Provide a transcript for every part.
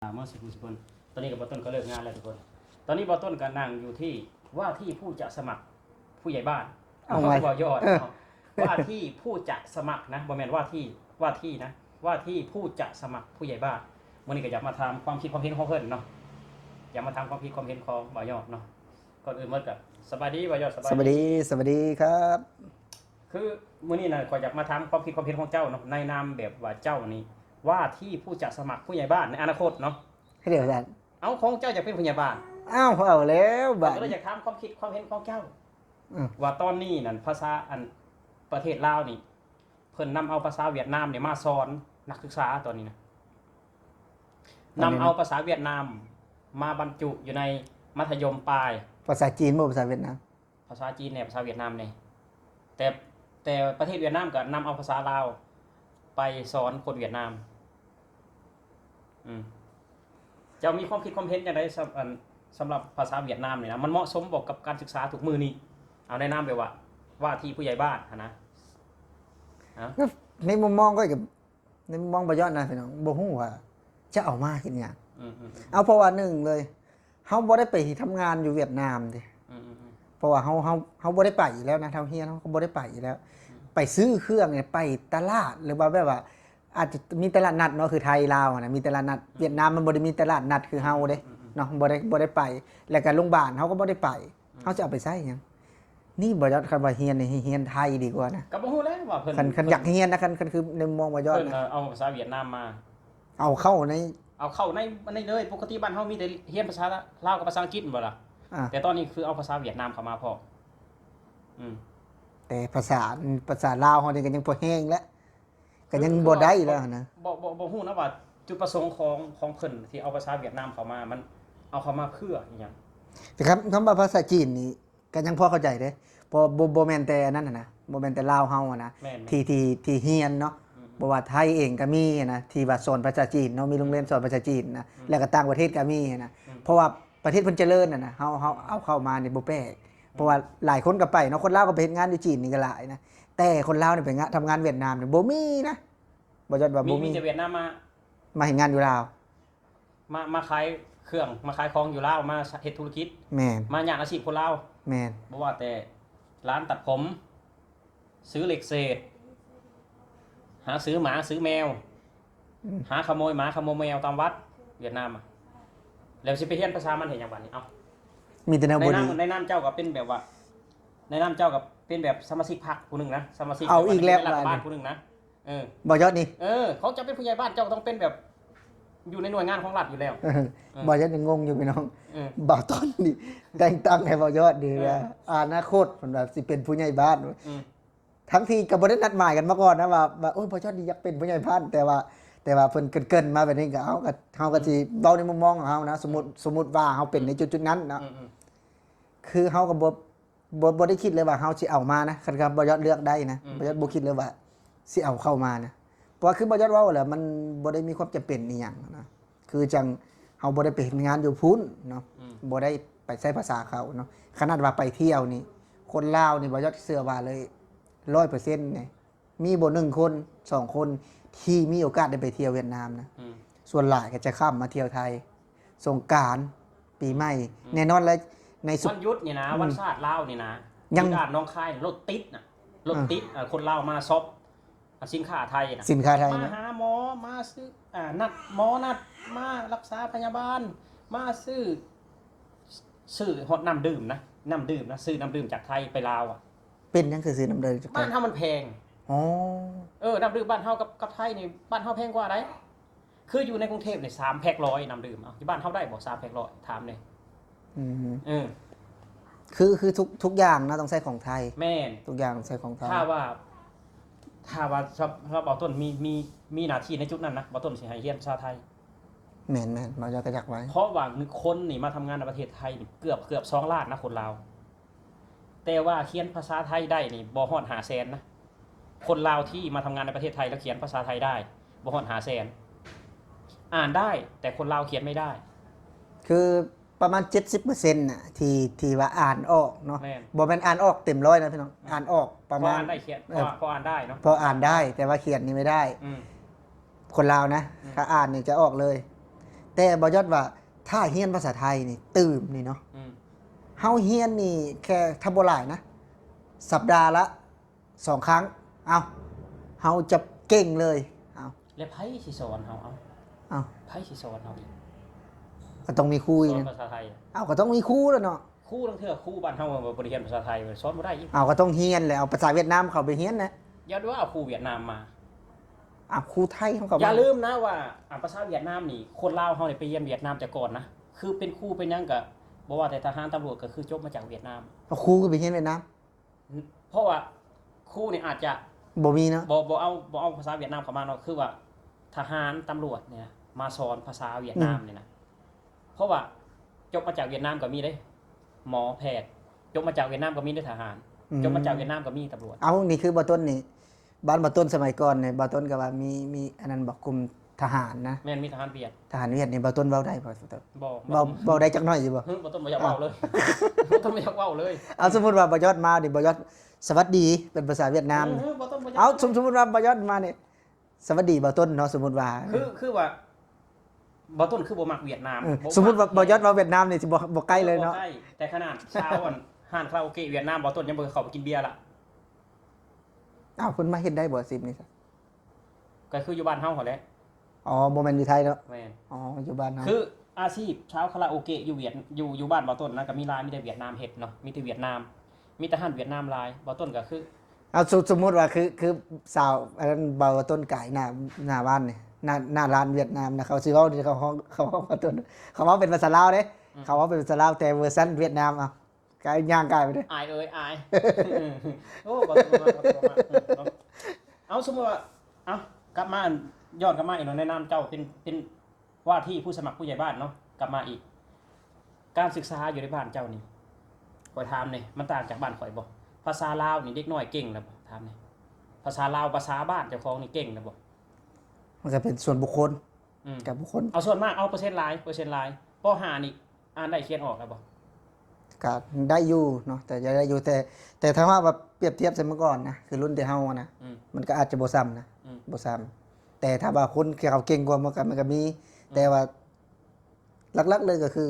เมื่อสิบคนตอนนี้กับบอต้นก็เลิกงานแล้วทุกคนตอนนี้บอต้นก็นั่งอยู่ที่ว่าที่ผู้จะสมัครผู้ใหญ่บ้านเอาไว้บอยอดว่าที่ผู้จะสมัครนะบอแมนว่าที่นะว่าที่ผู้จะสมัครผู้ใหญ่บ้านวันนี้ก็อยากมาทำความคิดความเห็นของเพื่อนเนาะอยากมาทำความคิดความเห็นของบอยอดเนาะก่อนอื่นเมื่อกับสบายดีบอยอดสบายดีครับคือมื้อนี้นะขออยากมาทำความคิดความเห็นของเจ้าเนาะในนามแบบว่าเจ้านี่ว่าที่ผู้จะสมัครผู้ใหญ่บ้านในอนาคตเนาะเดี๋ยวกันเอาของเจ้าจะเป็นผู้ใหญ่บ้านเอาแล้วบ้านก็เลยอยากถามความคิดความเห็นของเจ้าว่าตอนนี้นั่นภาษาอันประเทศลาวนี่เพิ่นนำเอาภาษาเวียดนามเนี่ยมาสอนนักศึกษาตอนนี้นะนำเอาภาษาเวียดนามมาบรรจุอยู่ในมัธยมปลายภาษาจีนบ่ภาษาเวียดนามภาษาจีนเนี่ยภาษาเวียดนามเนี่ยแต่ประเทศเวียดนามก็นำเอาภาษาลาวไปสอนคนเวียดนามจะมีความคิดความเห็นอย่างไรสำหรับภาษาเวียดนามเนี่ยนะมันเหมาะสมบอกกับการศึกษาถูกมือนี้เอาในนามแบบว่าที่ผู้ใหญ่บ้านนะในมุมมองก็กับในมุมมองประยชน์นะพี่น้องบ่ฮู้ว่าจะเอามาเฮ็ดหยังเอาเพราะว่าหนึ่งเลยเฮาบ่ได้ไปทำงานอยู่เวียดนามดิเพราะว่าเฮาบ่ได้ไปอยู่แล้วนะเท่าเฮียนเฮาก็บ่ได้ไปอยู่แล้วไปซื้อเครื่องเนี่ยไปตลาดหรือว่าแบบว่าอาจจะมีตลาดนัดเนาะคือไทยลาวนะมีตลาดนัดเวียดนามมันบ่ได้มีตลาดนัดคือเฮาเด้เนาะบ่ได้ไปแล้วก็โรงพยาบาลเฮาก็บ่ได้ไปเฮาจะเอาไปใช้หยังนี่บ่ยอดคันว่าเฮียนนี่เฮียนไทยดีกว่านะก็บ่ฮู้แล้วว่าเพิ่นคันอยากเฮียนนะคันคือในมองบ่ยอดนะเอาภาษาเวียดนามมาเอาเข้าในเลยปกติบ้านเฮามีแต่เรียนภาษาลาวกับภาษาอังกฤษบ่ล่ะแต่ตอนนี้คือเอาภาษาเวียดนามเข้ามาพอแต่ภาษาลาวเฮานี่ก็ยังบ่แห้งแล้วก็ยังบ่ได้แล้วนะบ่ฮู้นะว่าจุดประสงค์ของเพิ่นที่เอาภาษาเวียดนามเข้ามามันเอาเข้ามาเพื่ออีหยังแต่คำว่าภาษาจีนนี่ก็ยังพอเข้าใจเด้พอบ่แม่นแต่นั้นน่ะนะบ่แม่นแต่ลาวเฮานะที่เฮียนเนาะบ่ว่าไทยเองก็มีนะที่ว่าสอนภาษาจีนเนาะมีโรงเรียนสอนภาษาจีนนะแล้วก็ต่างประเทศก็มีนะเพราะว่าประเทศเพิ่นเจริญน่ะนะเฮาเอาเข้ามานี่บ่แปลกเพราะว่าหลายคนก็ไปเนาะคนลาวก็ไปเฮ็ดงานอยู่จีนนี่ก็หลายนะแต่คนลาวนี่ไปทำงานเวียดนามนี่บ่มีนะบ่จัดว่าบ่มีแต่เวียดนามมาเฮ็ดงานอยู่ลาวมาขายเครื่องมาขายของอยู่ลาวมาเฮ็ดธุรกิจแม่นมาหยังอาชีพคนลาวแม่นบ่ว่าแต่ร้านตัดผมซื้อเหล็กเศษหาซื้อหมาซื้อแมวหาขโมยหมาขโมยแมวตามวัดเวียดนามแล้วสิไปเรียนภาษามันเห็นอย่างบัดนี้เอามีแต่แนวบ่ดีในนามเจ้าก็เป็นแบบว่าในนามเจ้าก็เป็นแบบสมาชิกพรรคผู้นึงนะสมาชิกเอาอีกแล้วรัฐบาลผู้นึงนะบ่ยอดนี่เขาจะเป็นผู้ใหญ่บ้านเจ้าต้องเป็นแบบอยู่ในหน่วยงานของรัฐอยู่แล้วบ่ยอดยังงงอยู่พี่น้องบ่าวต้นนี่แต่งตั้งให้บ่ยอดดีนะอนาคตเพิ่นว่าสิเป็นผู้ใหญ่บ้านทั้งที่ก็บ่ได้นัดหมายกันมาก่อนนะว่าโอ้ยบ่ยอดนี่อยากเป็นผู้ใหญ่บ้านแต่ว่าเพิ่นเกินมาแบบนี้ก็เฮาก็สิเว้าในมุมมองของเฮานะสมมุติว่าเฮาเป็นในจุดๆนั้นนะคือเฮาก็บ่ได้คิดเลยว่าเฮาสิเอามานะคันบ่ยอดเลือกได้นะบ่ยอดบ่คิดเลยว่าสิเอาเข้ามานะเพราะคือบ่ยอดเว้าแหละมันบ่ได้มีความจำเป็นอีหยังนะคือจังเฮาบ่ได้ไปเฮ็ดงานอยู่พุ้นเนาะบ่ได้ไปใช้ภาษาเขาเนาะขนาดว่าไปเที่ยวนี่คนลาวนี่บ่ยอดเชื่อว่าเลย 100% นี่มีบ่1คน2คนที่มีโอกาสได้ไปเที่ยวเวียดนามนะส่วนหลายก็จะข้ามมาเที่ยวไทยสงกรานต์ปีใหม่แน่นอนแล้วในวันหยุดนี่นะวันชาติลาวนี่นะยังด่านน้องคายรถติดน่ะรถติดคนลาวมาช็อปสินค้าไทยนะสินค้าไทยมาหาหมอมาซื้อนัดหมอนัดมารักษาพยาบาลมาซื้อฮอดน้ำดื่มนะซื้อน้ำดื่มจากไทยไปลาวเป็นยังคือซื้อน้ำดื่มจากบ้านเฮามันแพงน้ำดื่มบ้านเฮากับไทยนี่บ้านเฮาแพงกว่าได้คืออยู่ในกรุงเทพนี่3แพ็ค100น้ำดื่มที่บ้านเฮาได้บ่3แพ็ค100ถามเลยคือทุกอย่างนะต้องใช้ของไทยแม่นทุกอย่างใช้ของไทยถ้าว่าบ่าวต้นมีหน้าที่ในจุดนั้นนะบ่าวต้นสิให้เรียนภาษาไทยแม่นเราจะกระยักไว้เพราะว่าคนนี่มาทำงานในประเทศไทยนี่เกือบ2ล้านนะคนลาวแต่ว่าเขียนภาษาไทยได้นี่บ่ฮอด500,000นะคนลาวที่มาทำงานในประเทศไทยแล้วเขียนภาษาไทยได้บ่ฮอด500,000อ่านได้แต่คนลาวเขียนไม่ได้คือประมาณ 70% น่ะที่ว่าอ่านออกเนาะบ่แม่นอ่านออกเต็ม100นะพี่น้องอ่านออกประมาณอ่านได้เขียนพออ่านได้เนาะพออ่านได้แต่ว่าเขียนนี่ไม่ได้คนลาวนะถ้าอ่านนี่จะออกเลย แต่บ่ยอดว่าถ้าเฮียนภาษาไทยนี่ตื่มนี่เนาะ อืม เฮาเฮียนนี่แค่ถ้าบ่หลายนะ สัปดาห์ละ2 ครั้งเอาเฮาจะเก่งเลยเอา แล้วไผสิสอนเฮาเอา เอา ไผสิสอนเฮาอีก ก็ต้องมีครู ส อี อก น นะ ภาษาไทย เอาก็ต้องมีครูแล้วเนาะ ครูทั้งเทื่อครูบ้านเฮาบ่ได้เรียนภาษาไทยสอนบ่ได้อีก เอาก็ต้องเฮียนแหละเอาภาษาเวียดนามเข้าไปเฮียนนะ อย่าว่าเอาครูเวียดนามมา เอาครูไทยเขาก็ อย่าลืมนะว่าภาษาเวียดนามนี่คนลาวเฮานี่ไปเยี่ยมเวียดนามแต่ก่อนนะคือเป็นครูเป็นหยังก็บ่ว่าแต่ทหารตำรวจก็คือจบมาจากเวียดนาม เอาครูก็ไปเฮียนเวียดนาม เพราะว่าครูนี่อาจจะ บ่มีเนาะ บ่เอาภาษาเวียดนามเข้ามาเนาะคือว่าทหารตำรวจเนี่ยมาสอนภาษาเวียดนามนี่นะเพราะว่าจบมาจากเวียดนามก็มีเด้หมอแพทย์จบมาจากเวียดนามก็มีได้ทหารจบมาจากเวียดนามก็มีตำรวจ เอานี่คือบ่ต้นนี่บ้านบ่ต้นสมัยก่อนเนี่ยบ่ต้นก็ว่ามีอันนั้นบอกกลุ่มทหารนะ แม่นมีทหารเวียด ทหารเวียดนี่บ่ต้นเว้าได้บ่ต้น บ่ เว้าได้จักหน่อยสิบ่ บ่ต้นบ่อยากเว้าเลยบ่ต้นบ่อยากเว้าเลย เอาสมมุติว่าบ่ยอดมานี่บ่ยอดสวัสดีเป็นภาษาเวียดนาม บ่ต้นบ่อยาก เอาสมมุติว่าบ่ยอดมานี่สวัสดีบ่ต้นเนาะสมมุติว่า คือว่าบ่ต้นคือบ่มักเวียดนาม สมมุติว่าบ่ยอดว่าเวียดนามนี่สิบ่ใกล้เลยเนาะ บ่ใกแต่ขนาดเช้าอันห้านคาราโอเกะเวียดนามบ่ต้นยังบ่เคยเข้าไปกินเบียร์ละ อ้าวเพิ่นมาเฮ็ดได้บ่10นี่ซะ ก็คืออยู่บ้านเฮาหั่นแหละ อ๋อบ่แม่นอยู่ไทยเนาะ แม่น อ๋ออยู่บ้านเฮา คืออาชีพเช้าคาราโอเกะอยู่อยู่บ้านบ่ต้นนะก็มีหลายมีแต่เวียดนามเฮ็ดเนาะมีแต่เวียดนาม มีแต่ห้านเวียดนามหลายบ่ต้นก็คือ เอาสมมุติว่าคือสาวอันนั้นบ่ต้นไก่หน้าบ้านนี่หน้าร้านเวียดนามนะเขาสิเว้าเขาบ่ต้นเขาเว้าเป็นภาษาลาวเด้เขาเว้าเป็นภาษาลาวแต่เวอร์ซันเวียดนามเอาไก่ย่างไก่ไปเด้ อายเอ้ยอาย โอ้บ่ต้นมาเอาสมมุติว่าเอากลับมาย้อนกลับมาอีกหน่อยแนะนำเจ้าเป็นว่าที่ผู้สมัครผู้ใหญ่บ้านเนาะกลับมาอีก การศึกษาอยู่ในบ้านเจ้านี่ข่อยถามนี่มันต่างจากบ้านข่อยบ่ภาษาลาวนี่เด็กน้อยเก่งนะบ่ถามนี่ภาษาลาวภาษาบ้านเจ้าของนี่เก่งนะบ่ มันก็เป็นส่วนบุคคล อืม กับบุคคล เอาส่วนมากเอาเปอร์เซ็นต์หลายป .5 นี่อ่านได้เขียนออกแล้วบ่ ก็ได้อยู่เนาะแต่จะได้อยู่แต่ถ้าว่าแบบเปรียบเทียบสมัยก่อนนะคือรุ่นที่เฮานะ อืม มันก็อาจจะบ่ซ้ำนะ อืม บ่ซ้ำแต่ถ้าว่าคนเขาเก่งกว่ามันก็มี แต่ว่าหลักๆเลยก็คือ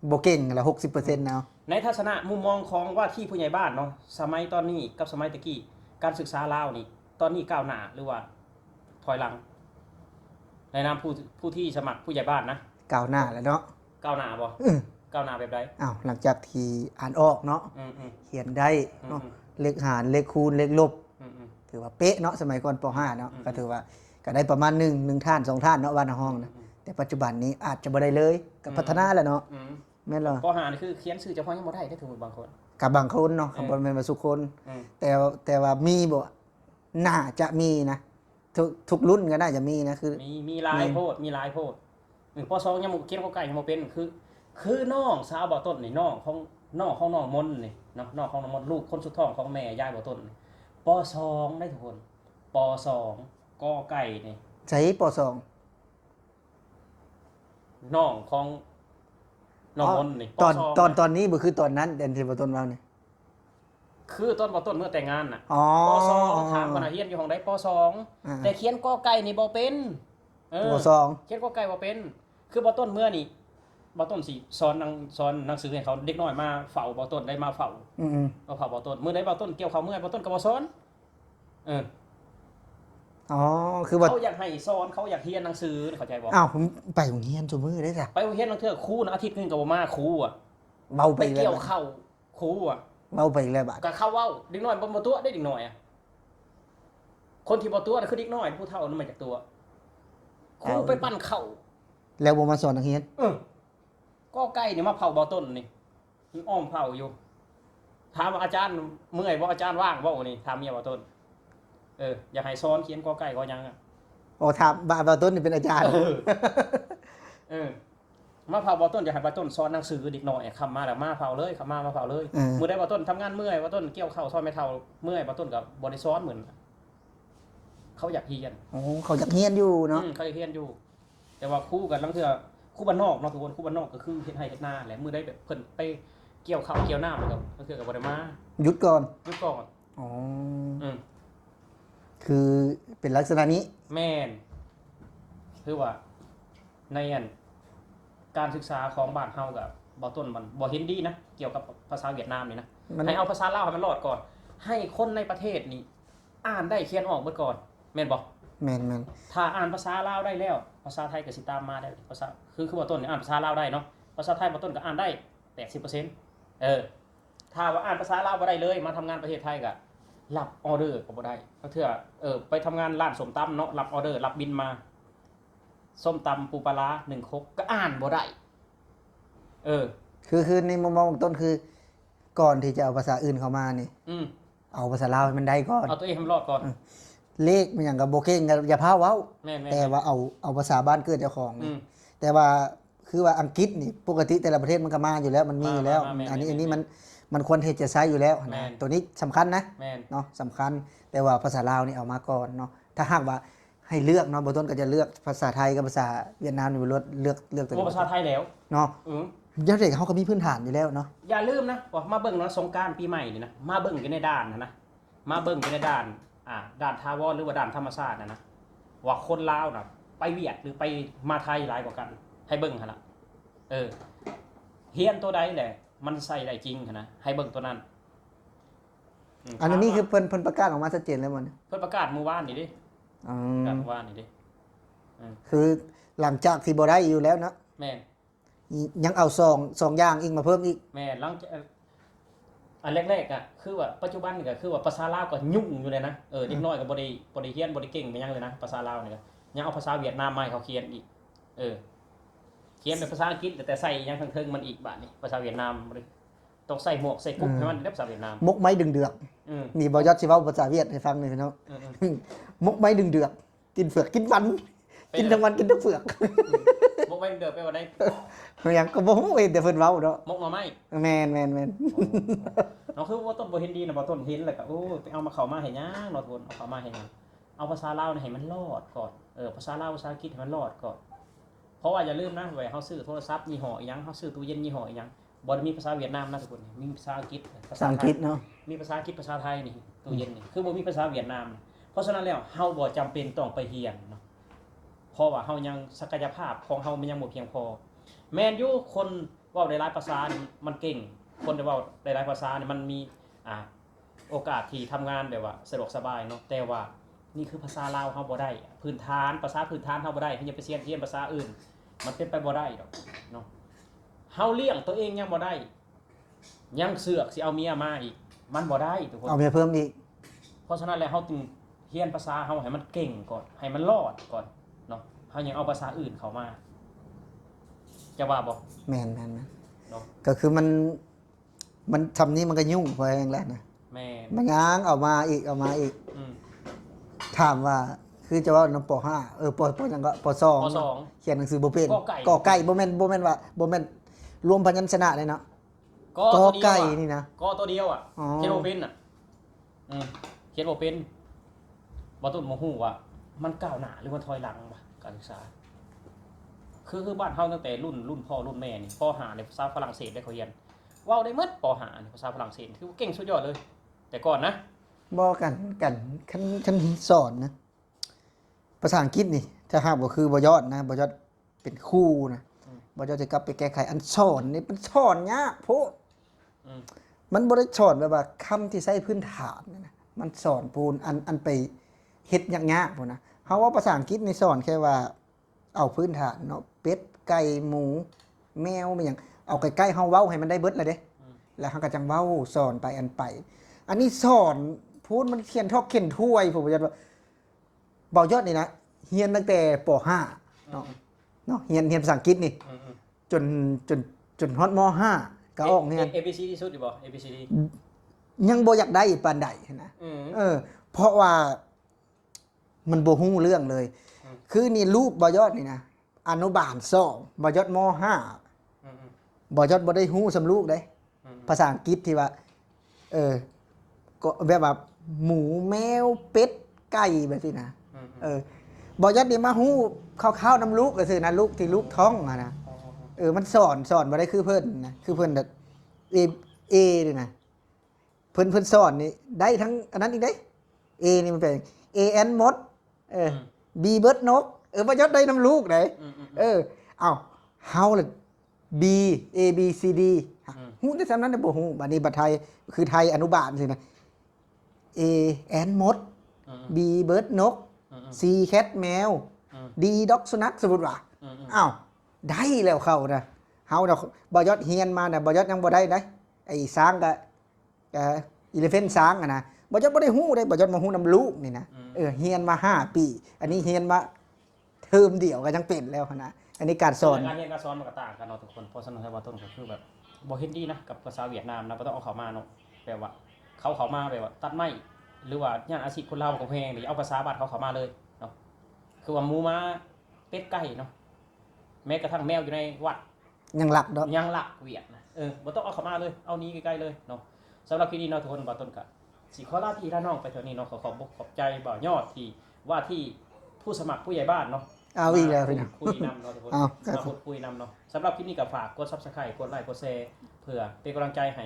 บ่เก่งละ60%เนาะ ในทัศนะมุมมองของว่าที่ผู้ใหญ่บ้านเนาะสมัยตอนนี้กับสมัยตะกี้การศึกษาลาวนี่ ตอนนี้ก้าวหน้าหรือว่าถอยหลัง ในนามผู้ที่สมัครผู้ใหญ่บ้านนะ ก้าวหน้าแล้วเนาะ ก้าวหน้าบ่ อื้อ ก้าวหน้าแบบใด อ้าวหลังจากที่อ่านออกเนาะ อืม เขียนได้เนาะ อืม เลขหารเลขคูณเลขลบ อืม ถือว่าเป๊ะเนาะสมัยก่อนป .5 เนาะ อืม ก็ถือว่าก็ได้ประมาณ1ท่าน2ท่านเนาะวันละห้องนะแต่ปัจจุบันนี้อาจจะบ่ได้เลยก็พัฒนาแล้วเนาะ อืม แม่นเหรอ ป .5 นี่คือเขียนชื่อเจ้าของยังบ่ได้ได้ถึงบางคน กับบางคนเนาะ อืม บ่แม่นว่าทุกคน อืม แต่ว่ามีบ่น่าจะมีนะทุกรุ่นก็น่าจะมีนะคือ มีหลายโพดมีหลายโพดป .2 ยังบ่เขียนเขาไก่ยังบ่เป็นคือน้องสาวบ่ต้นนี่น้องของน้องมนต์นี่เนาะน้องของน้องมนต์ลูกคนสุดท้องของแม่ยายบ่ต้นนี่ป .2 ได้ทุกคนป .2 กอไก่นี่ ใช้ป น้องของน้องมนต์นี่ป .2 ตอนนี้บ่คือตอนนั้นเด่นที่บ่ต้นเว้านี่ คือต้นบ่ต้นเมื่อแต่งงานน่ะ อ๋อ ป .2 ถามกันน่ะเรียนอยู่ห้องใดป อ่า .2 แต่เขียนกอไก่นี่บ่เป็นป เขียนกอไก่บ่เป็น คือบ่ต้นเมื่อนี่บ่ต้นสิสอนหนังสือให้เขาเด็กน้อยมาเฝ้าบ่ต้นได้มาเฝ้า อืม มาเฝ้าบ่ต้นมื้อใดบ่ต้นเกี่ยวข้าวเมื่อยบ่ต้นก็บ่สอนเออ อ๋อคือว่า เขาอยากให้สอนเขาอยากเรียนหนังสือเข้าใจบ่ อ้าวผมไปโรงเรียนซุมื้อได้จ้ะ ไปโรงเรียนบางเทื่อครูนะอาทิตย์หนึงก็บ่มาครูอ่ะ เว้าไป ไป อีกแล้ว เกี่ยวข้าวครูอ่ะ เว้าไปอีกแล้วบาด ก็เข้าเว้าเด็กน้อยบ่ตัวได้เด็กน้อยอ่ะคนที่บ่ตัวน่ะคือเด็กน้อยผู้เฒ่านั่นมาจากตัวครูไปปั้นข้าว แล้วบ่มาสอนนักเรียน ก็ใกล้นี่มาเผาบ่ต้นนี่มันอ้อมเผาอยู่ถามว่าอาจารย์เมื่อยบ่อาจารย์ว่างบ่นี่ถามเมียบ่ต้นอยากให้สอนเขียนกอไก่ก็ยังอ่ะ อ๋อถามบ่ต้นนี่เป็นอาจารย์ มาเผาบ่ต้นอยากให้บ่ต้นสอนหนังสือเด็กน้อยคำมาแล้วมาเผาเลยคำมาเผาเลยมื้อใดบ่ต้นทำงานเมื่อยบ่ต้นเกี่ยวข้าวซอยไม่เท่าเมื่อยบ่ต้นก็บ่ได้สอนเหมือนเขาอยากเรียน โอ้เขาอยากเรียนอยู่เนาะ เขาอยากเรียนอยู่ แต่ว่าครูกันลังเทื่อครูบ้านนอกเนาะทุกคนครูบ้านนอกก็คือเฮ็ดไร่เฮ็ดนาแหละมื้อใดแบบเพิ่นไปเกี่ยวข้าวเกี่ยวน้ำแล้วก็ลังเทื่อก็บ่ได้มา หยุดก่อน หยุดก่อน อ๋อ อืม คือเป็นลักษณะนี้ แม่นคือว่าในอัน การศึกษาของบ้านเฮากับบ่ต้นมันบ่เห็นดีนะเกี่ยวกับภาษาเวียดนามนี่นะ มัน ให้เอาภาษาลาวให้มันรอดก่อน ให้คนในประเทศนี้อ่านได้เขียนออกเบิดก่อนแม่นบ่ แม่น ถ้าอ่านภาษาลาวได้แล้วภาษาไทยก็สิตามมาได้ภาษาคือบ่ต้นนี่อ่านภาษาลาวได้เนาะภาษาไทยบ่ต้นก็อ่านได้ 80%ถ้าว่าอ่านภาษาลาวบ่ได้เลยมาทำงานประเทศไทยก็รับออเดอร์ก็บ่ได้เพราะเทื่อไปทำงานร้านส้มตำเนาะรับออเดอร์รับบินมาส้มตำปูปลาร้า1ครกก็อ่านบ่ได้คือในมุมมองของต้นคือก่อนที่จะเอาภาษาอื่นเข้ามานี่ เอาภาษาลาวให้มันได้ก่อน เอาตัวเองให้มันรอดก่อน เลขมันอย่างกับโบเก้งกับอย่าพาเว้า แม่น แต่ว่าเอาภาษาบ้านเกิดเจ้าของนี่แต่ว่าคือว่าอังกฤษนี่ปกติแต่ละประเทศมันก็มาอยู่แล้วมันมีอยู่แล้ว อันนี้มันควรที่จะใช้อยู่แล้วนะตัวนี้สำคัญนะ แม่น เนาะสำคัญแต่ว่าภาษาลาวนี่เอามาก่อนเนาะถ้าหากว่าให้เลือกเนาะบต้นก็จะเลือกภาษาไทยกับภาษาเวียดนามนี่เลือกตัว ภาษาไทยแล้ว เนาะเด็กเขาก็มีพื้นฐานอยู่แล้วเนาะ อย่าลืมนะว่ามาเบิ่งเนาะสงกรานต์ปีใหม่นี่นะมาเบิ่งกันในด้านนะมาเบิ่งกันในด้านด้านทาวรหรือว่าด้านธรรมชาตินะว่าคนลาวน่ะไปเวียดหรือไปมาไทยหลายกว่ากัน ให้เบิ่งหั่นล่ะเฮียนตัวใดแหละมันใส่ได้จริงหั่นนะให้เบิ่งตัวนั้น อันนี้คือเพิ่นประกาศออกมาชัดเจนแล้วมัน เพิ่นประกาศเมื่อวานนี่ดิประกาศเมื่อวานนี่ดิ คือหลังจากที่บ่ได้อยู่แล้วเนาะ แม่น ยังเอาสองอย่างอีกมาเพิ่มอีก แม่นหลังอันแรกๆคือว่าปัจจุบันนี่ก็คือว่าภาษาลาวก็ยุ่งอยู่เลยนะเด็กน้อยก็บ่ได้เรียนบ่ได้เก่งไปยังเลยนะภาษาลาวนี่ก็ยังเอาภาษาเวียดนามมาให้เขาเขียนอีกเขียนเป็นภาษาอังกฤษแต่ใส่ยังเทิงๆมันอีกบาดนี้ภาษาเวียดนามบ่ได้ต้องใส่หมวกใส่กุ๊บให้มันได้ภาษาเวียดนาม มกไม้ดึงเดือกนี่บ่ยอดสิเว้าภาษาเวียดให้ฟังหน่อยพี่น้องมกไม้ดึงเดือกกินเฟือกกินวันกินทั้งวันกินทั้งเฟือก มกไว้เดิมไปว่าได้ อย่างก็บ่ฮู้เองแต่เพิ่นเว้าเนาะ มกหน่อไม้ แม่น เนาะคือว่าต้นบ่เห็นดีนะบ่ต้นเห็นแล้วก็ไปเอามาเข้ามาให้หยังเนาะทุนเอาเข้ามาให้หยังเอาภาษาลาวนี่ให้มันรอดก่อนภาษาลาวภาษาอังกฤษให้มันรอดก่อนเพราะว่าอย่าลืมนะว่าเฮาซื้อโทรศัพท์ยี่ห้ออีหยังเฮาซื้อตู้เย็นยี่ห้ออีหยังบ่ได้มีภาษาเวียดนามนะทุกคนมีภาษาอังกฤษ ภาษาอังกฤษเนาะ มีภาษาอังกฤษภาษาไทยนี่ตู้เย็นนี่คือบ่มีภาษาเวียดนามเพราะฉะนั้นแล้วเฮาบ่จำเป็นต้องไปเรียนเนาะเพราะว่าเฮายังศักยภาพของเฮามันยังบ่เพียงพอแม่นอยู่คนเว้าได้หลายภาษานี่มันเก่งคนที่เว้าได้หลายภาษานี่มันมีโอกาสที่ทำงานแบบว่าสะดวกสบายเนาะแต่ว่านี่คือภาษาลาวเฮาบ่ได้พื้นฐานภาษาพื้นฐานเฮาบ่ได้เฮาจะไปเรียนภาษาอื่นมันเป็นไปบ่ได้ดอกเนาะเฮาเลี้ยงตัวเองยังบ่ได้ยังเสือกสิเอาเมียมาอีกมันบ่ได้ทุกคน เอาเมียเพิ่มอีก เพราะฉะนั้นแล้วเฮาต้องเรียนภาษาเฮาให้มันเก่งก่อนให้มันรอดก่อนเนาะเฮายังเอาภาษาอื่นเข้ามาจะว่าบ่ แม่น เนาะ ก็คือมันทำนี้มันก็ยุ่งพอเองแล้วนะ แม่น มันง้างเอามาอีกถามว่าคือจะว่าน้ำป .5 ปยังก็ป ป .2 เขียนหนังสือบ่เป็น กอไก่ กอไก่บ่แม่นว่าบ่แม่นรวมพยัญชนะเลยเนาะ กอ ตัวเดียว ไก่ อะ นี่นะ กอตัวเดียวอ่ะ อ๋อ เขียนบ่เป็นเขียนบ่เป็นบ่ต้นบ่ฮู้ว่ามันก้าวหน้าหรือมันถอยหลังวะการศึกษาคือบ้านเฮาตั้งแต่รุ่นพ่อรุ่นแม่นี่ป .5 ในภาษาฝรั่งเศสได้เขาเรียนเว้าได้หมดป .5 นี่ภาษาฝรั่งเศสคือเก่งสุดยอดเลย แต่ก่อนนะ บ่กันคันสอนนะภาษาอังกฤษนี่ถ้าหากบ่คือบ่ยอดนะบ่ยอดเป็นครูนะบ่ยอดจะกลับไปแก้ไขอันสอนนี่มันสอนยากโพดมันบ่ได้สอนแบบว่าคำที่ใช้พื้นฐานนะมันสอนปูนอันไปเฮ็ดยากๆพุ่นนะเฮาว่าภาษาอังกฤษนี่สอนแค่ว่าเอาพื้นฐานเนาะเป็ดไก่หมูแมวมันหยังเอาใกล้ๆเฮาเว้าให้มันได้เบิดเลยเด้แล้วเฮาก็จังเว้าสอนไปอันนี้สอนพูดมันเขียนทอกเขียนถ้วยผมว่าเบายอดนี่นะเรียนตั้งแต่ป .5 เนาะเรียนภาษาอังกฤษนี่จนฮอดม .5 ก็ออกเนี่ย ABCD สุดอยู่บ่ ABCD ยังบ่อยากได้ปานใดนะเพราะว่ามันบ่ฮู้เรื่องเลย คือนี่ลูกบอยอดนี่นะอนุบาล2บอยอดม .5 บอยอดบ่ได้ฮู้สำลูกเด้ภาษาอังกฤษที่ว่าก็แบบว่าหมูแมวเป็ดไก่แบบนี้นะบอยอดนี่มาฮู้คร่าวๆนำลูกก็คือนะลูกที่ลูกท้องอะนะมันสอนบ่ได้คือเพิ่นนะคือเพิ่นแบบเอนี่นะเพิ่นสอนนี่ได้ทั้งอันนั้นอีกเด้เอนี่มันเป็น AN มดB เบิร์ดนกบอยอดได้นำลูกได้เอ้า เฮาเลย B A B C D ฮู้ได้ซ้ำนั้นได้บ่ฮู้บัดนี้บัดไทยคือไทยอนุบาลสินะ A แอนมด B เบิร์ดนก C แคทแมว D ด็อกสุนัขสมมุติว่าอ้าวได้แล้วเข้านะเฮาน่ะบ่ยอดเฮียนมาน่ะบ่ยอดยังบ่ได้ไอ้ช้างก็อีเลฟเฟนช้างอ่ะนะบ่ยอดบ่ได้ฮู้ได้บ่ยอดมาฮู้นำลูกนี่นะเฮียนมา5 ปี อันนี้เฮียนมาเทอมเดียวก็ยังเป็นแล้วนะอันนี้การสอน การเรียนการสอนมันก็ต่างกันเนาะทุกคนเพราะฉะนั้นว่าต้นก็คือแบบบ่เห็นดีนะกับภาษาเวียดนามนะบ่ต้องเอาเข้ามาเนาะแปลว่าเขามาแบบว่าตัดไม้หรือว่าย่านอาชีพคนลาวก็แพงหรือเอาภาษาบ้านเขาเข้ามาเลยเนาะคือว่าหมูม้าเป็ดไก่เนาะแม้กระทั่งแมวอยู่ในวัด ยังหลักดอก ยังหลักเวียดนะบ่ต้องเอาเข้ามาเลยเอานี้ใกล้ๆเลยเนาะสำหรับคลิปนี้เนาะทุกคนบ่ต้นก็สิขอลาพี่ลาน้องไปเท่านี้เนาะขอบใจบ่ยอดที่ว่าที่ผู้สมัครผู้ใหญ่บ้านเนาะ เอาอีกแล้วพี่น้อง คุยนำเนาะทุกคน เอา มาพูดคุยนำเนาะสำหรับคลิปนี้ก็ฝากกด Subscribe กดไลค์กดแชร์เพื่อเป็นกำลังใจให้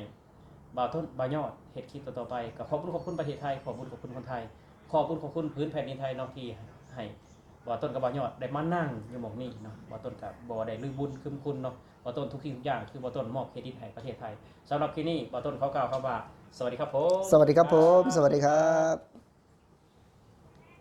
บ่าวต้นบ่าวยอดเฮ็ดคลิปต่อๆไปก็ขอบคุณประเทศไทยขอบคุณคนไทยขอบคุณพื้นแผ่นดินไทยเนาะที่ให้บ่าวต้นกับบ่าวยอดได้มานั่งอยู่หม่องนี้เนาะบ่าวต้นก็บ่ได้ลืมบุญคืนคุณเนาะบ่าวต้นทุกสิ่งทุกอย่างคือบ่าวต้นมอบเครดิตให้ประเทศไทยสำหรับคลิปนี้บ่าวต้นเขากล่าวคำว่าสวัสดีครับผม สวัสดีครับผม สวัสดีครับ